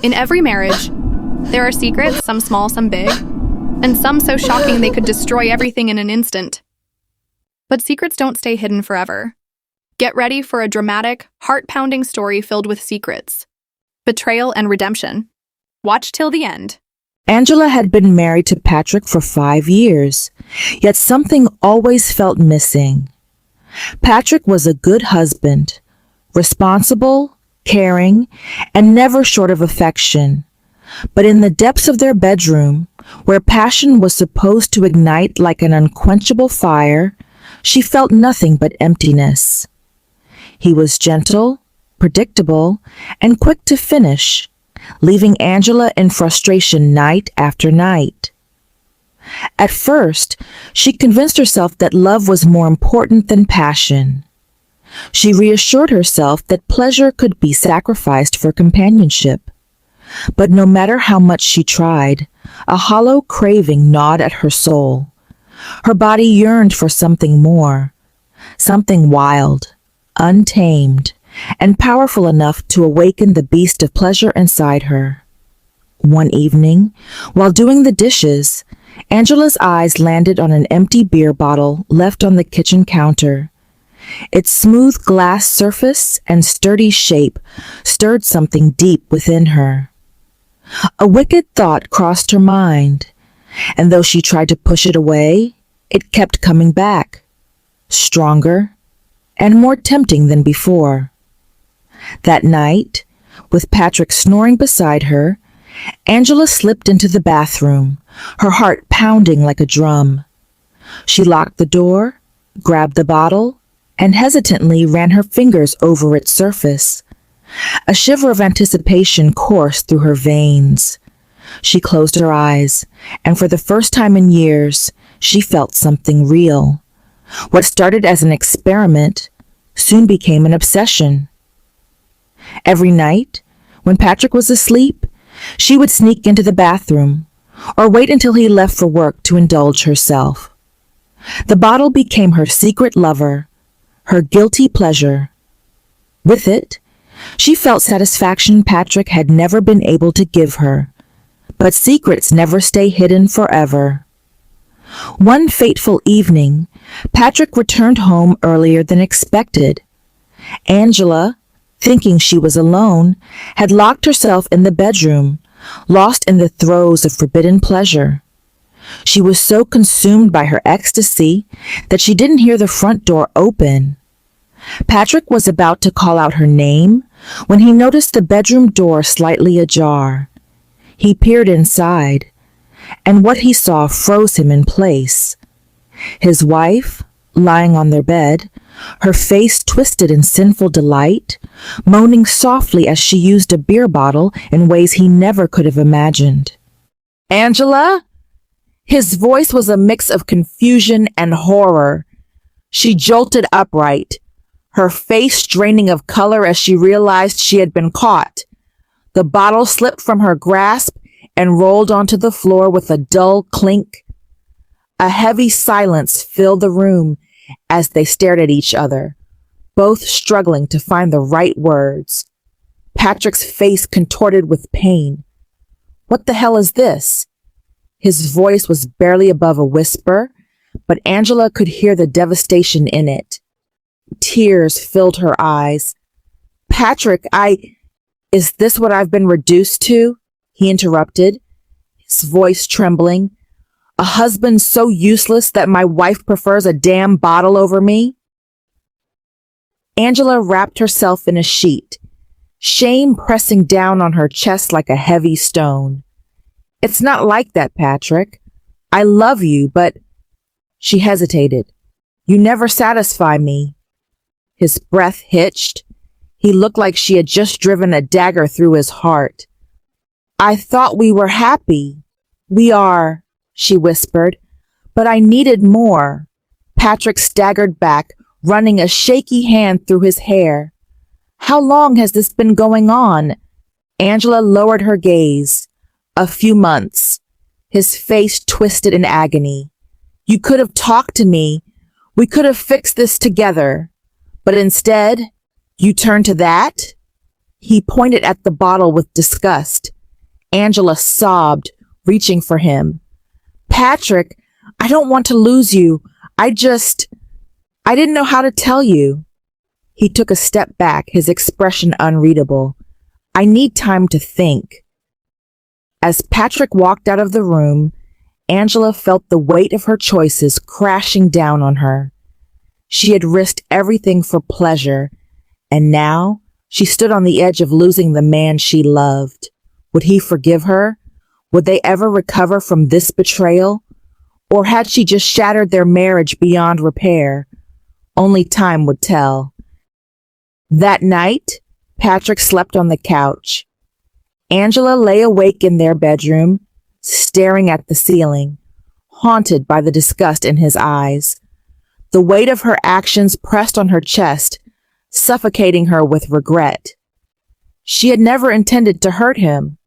In every marriage, there are secrets, some small, some big, and some so shocking they could destroy everything in an instant. But secrets don't stay hidden forever. Get ready for a dramatic, heart-pounding story filled with secrets, betrayal, and redemption. Watch till the end. Angela had been married to Patrick for 5 years, yet something always felt missing. Patrick was a good husband, responsible, caring, and never short of affection. But in the depths of their bedroom, where passion was supposed to ignite like an unquenchable fire, she felt nothing but emptiness. He was gentle, predictable, and quick to finish, leaving Angela in frustration night after night. At first, she convinced herself that love was more important than passion. She reassured herself that pleasure could be sacrificed for companionship. But no matter how much she tried, a hollow craving gnawed at her soul. Her body yearned for something more, something wild, untamed, and powerful enough to awaken the beast of pleasure inside her. One evening, while doing the dishes, Angela's eyes landed on an empty beer bottle left on the kitchen counter. Its smooth glass surface and sturdy shape stirred something deep within her. A wicked thought crossed her mind, and though she tried to push it away, it kept coming back, stronger and more tempting than before. That night, with Patrick snoring beside her, Angela slipped into the bathroom, her heart pounding like a drum. She locked the door, grabbed the bottle, and hesitantly ran her fingers over its surface. A shiver of anticipation coursed through her veins. She closed her eyes, and for the first time in years, she felt something real. What started as an experiment soon became an obsession. Every night, when Patrick was asleep, she would sneak into the bathroom or wait until he left for work to indulge herself. The bottle became her secret lover, her guilty pleasure. With it, she felt satisfaction Patrick had never been able to give her. But secrets never stay hidden forever. One fateful evening, Patrick returned home earlier than expected. Angela, thinking she was alone, had locked herself in the bedroom, lost in the throes of forbidden pleasure. She was so consumed by her ecstasy that she didn't hear the front door open. Patrick was about to call out her name when he noticed the bedroom door slightly ajar. He peered inside, and what he saw froze him in place. His wife, lying on their bed, her face twisted in sinful delight, moaning softly as she used a beer bottle in ways he never could have imagined. "Angela?" His voice was a mix of confusion and horror. She jolted upright, her face draining of color as she realized she had been caught. The bottle slipped from her grasp and rolled onto the floor with a dull clink. A heavy silence filled the room as they stared at each other, both struggling to find the right words. Patrick's face contorted with pain. "What the hell is this?" His voice was barely above a whisper, but Angela could hear the devastation in it. Tears filled her eyes. "Patrick, is this what I've been reduced to?" he interrupted, his voice trembling. "A husband so useless that my wife prefers a damn bottle over me?" Angela wrapped herself in a sheet, shame pressing down on her chest like a heavy stone. "It's not like that, Patrick. I love you, but—" She hesitated. "You never satisfy me." His breath hitched. He looked like she had just driven a dagger through his heart. "I thought we were happy." "We are," she whispered, "but I needed more." Patrick staggered back, running a shaky hand through his hair. "How long has this been going on?" Angela lowered her gaze. "A few months." His face twisted in agony. "You could have talked to me. We could have fixed this together. But instead, you turned to that?" He pointed at the bottle with disgust. Angela sobbed, reaching for him. Patrick, I don't want to lose you. I didn't know how to tell you. He took a step back, his expression unreadable. I need time to think. As Patrick walked out of the room, Angela felt the weight of her choices crashing down on her. She had risked everything for pleasure, and now she stood on the edge of losing the man she loved. Would he forgive her? Would they ever recover from this betrayal? Or had she just shattered their marriage beyond repair? Only time would tell. That night, Patrick slept on the couch. Angela lay awake in their bedroom, staring at the ceiling, haunted by the disgust in his eyes. The weight of her actions pressed on her chest, suffocating her with regret. She had never intended to hurt him,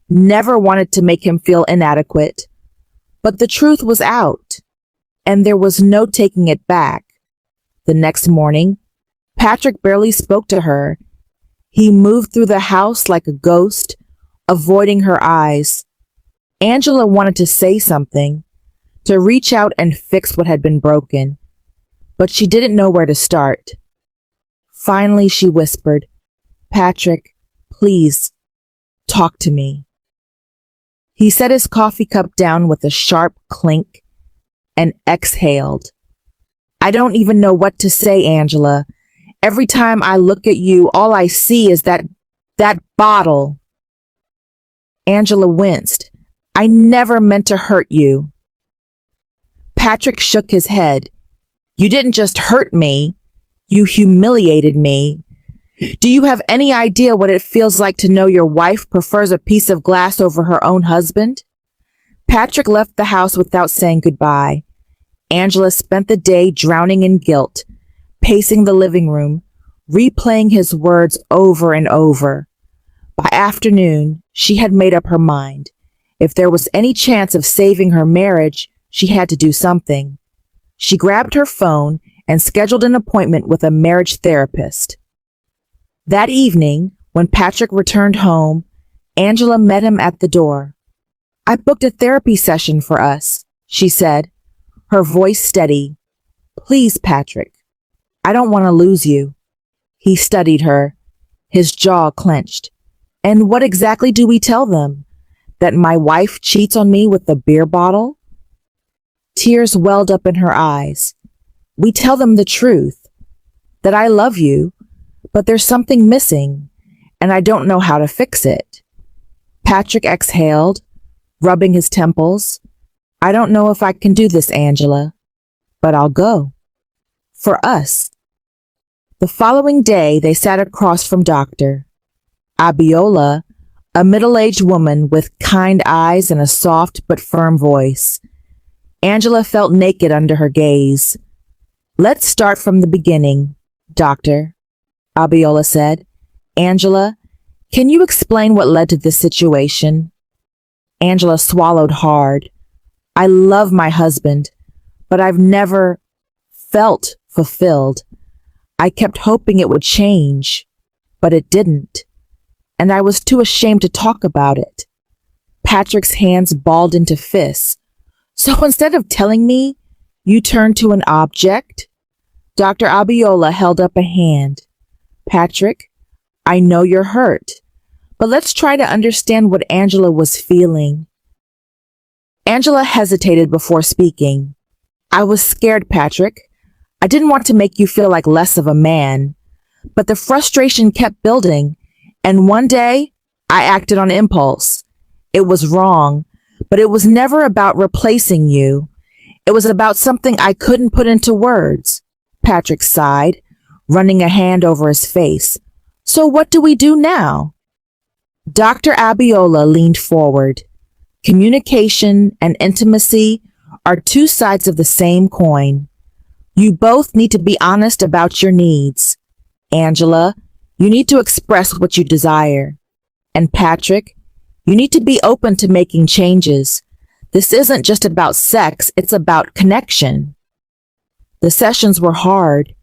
never wanted to make him feel inadequate. But the truth was out, and there was no taking it back. The next morning, Patrick barely spoke to her. He moved through the house like a ghost, avoiding her eyes. Angela wanted to say something, to reach out and fix what had been broken, but she didn't know where to start. Finally, she whispered, Patrick, please, talk to me. He set his coffee cup down with a sharp clink and exhaled. I don't even know what to say, Angela. Every time I look at you, all I see is that bottle. Angela winced. I never meant to hurt you. Patrick shook his head. You didn't just hurt me. You humiliated me. Do you have any idea what it feels like to know your wife prefers a piece of glass over her own husband? Patrick left the house without saying goodbye. Angela spent the day drowning in guilt, pacing the living room, replaying his words over and over. By afternoon, she had made up her mind. If there was any chance of saving her marriage, she had to do something. She grabbed her phone and scheduled an appointment with a marriage therapist. That evening, when Patrick returned home, Angela met him at the door. I booked a therapy session for us, she said, her voice steady. Please, Patrick, I don't want to lose you. He studied her, his jaw clenched. And what exactly do we tell them? That my wife cheats on me with a beer bottle? Tears welled up in her eyes. We tell them the truth, that I love you, but there's something missing, and I don't know how to fix it. Patrick exhaled, rubbing his temples. I don't know if I can do this, Angela, but I'll go. For us. The following day, they sat across from Dr. Abiola, a middle-aged woman with kind eyes and a soft but firm voice. Angela felt naked under her gaze. Let's start from the beginning, Doctor, Abiola said. Angela, can you explain what led to this situation? Angela swallowed hard. I love my husband, but I've never felt fulfilled. I kept hoping it would change, but it didn't, and I was too ashamed to talk about it. Patrick's hands balled into fists. So instead of telling me, you turned to an object? Dr. Abiola held up a hand. Patrick, I know you're hurt, but let's try to understand what Angela was feeling. Angela hesitated before speaking. I was scared, Patrick. I didn't want to make you feel like less of a man, but the frustration kept building, and one day I acted on impulse. It was wrong, but it was never about replacing you. It was about something I couldn't put into words. Patrick sighed, running a hand over his face. So what do we do now? Dr. Abiola leaned forward. Communication and intimacy are two sides of the same coin. You both need to be honest about your needs. Angela, you need to express what you desire. And Patrick, you need to be open to making changes. This isn't just about sex, it's about connection. The sessions were hard.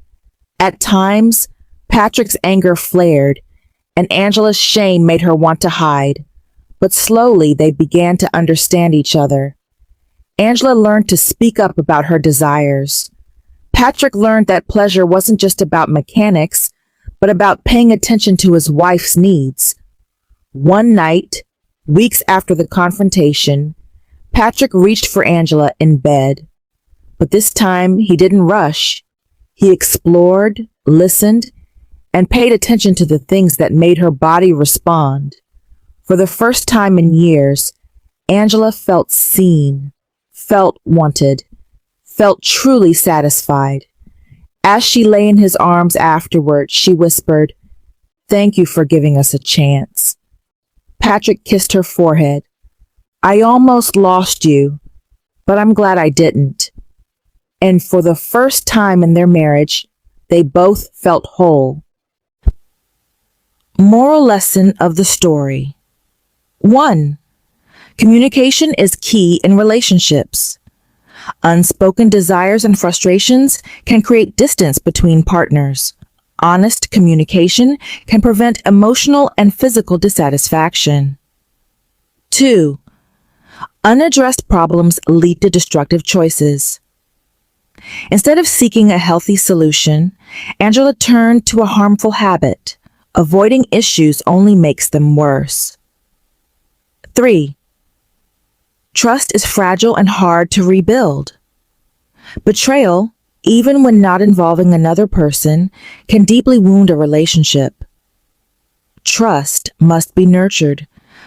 At times, Patrick's anger flared, and Angela's shame made her want to hide. But slowly they began to understand each other. Angela learned to speak up about her desires. Patrick learned that pleasure wasn't just about mechanics, but about paying attention to his wife's needs. One night, weeks after the confrontation, Patrick reached for Angela in bed. But this time he didn't rush. He explored, listened, and paid attention to the things that made her body respond. For the first time in years, Angela felt seen, felt wanted, felt truly satisfied. As she lay in his arms afterward, she whispered, "Thank you for giving us a chance." Patrick kissed her forehead. "I almost lost you, but I'm glad I didn't." And for the first time in their marriage, they both felt whole. Moral lesson of the story. 1. Communication is key in relationships. Unspoken desires and frustrations can create distance between partners. Honest communication can prevent emotional and physical dissatisfaction. 2. Unaddressed problems lead to destructive choices. Instead of seeking a healthy solution, Angela turned to a harmful habit. Avoiding issues only makes them worse. 3. Trust is fragile and hard to rebuild. Betrayal, even when not involving another person, can deeply wound a relationship. Trust must be nurtured,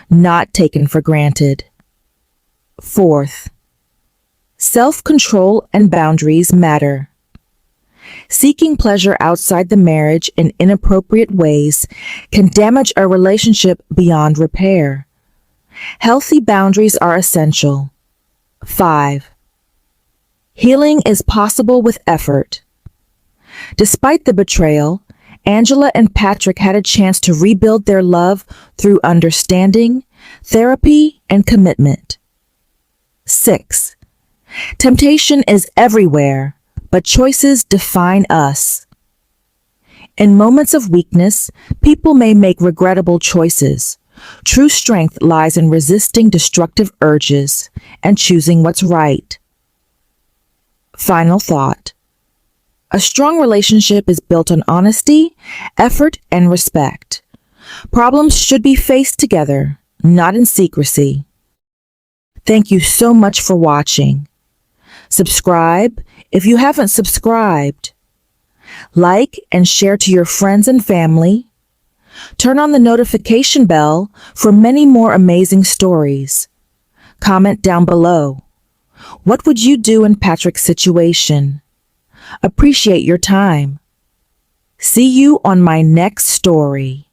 not taken for granted. 4th, self-control and boundaries matter. Seeking pleasure outside the marriage in inappropriate ways can damage a relationship beyond repair. Healthy boundaries are essential. 5. Healing is possible with effort. Despite the betrayal, Angela and Patrick had a chance to rebuild their love through understanding, therapy, and commitment. 6. Temptation is everywhere, but choices define us. In moments of weakness, people may make regrettable choices. True strength lies in resisting destructive urges and choosing what's right. Final thought. A strong relationship is built on honesty, effort, and respect. Problems should be faced together, not in secrecy. Thank you so much for watching. Subscribe if you haven't subscribed. Like and share to your friends and family. Turn on the notification bell for many more amazing stories. Comment down below. What would you do in Patrick's situation? Appreciate your time. See you on my next story.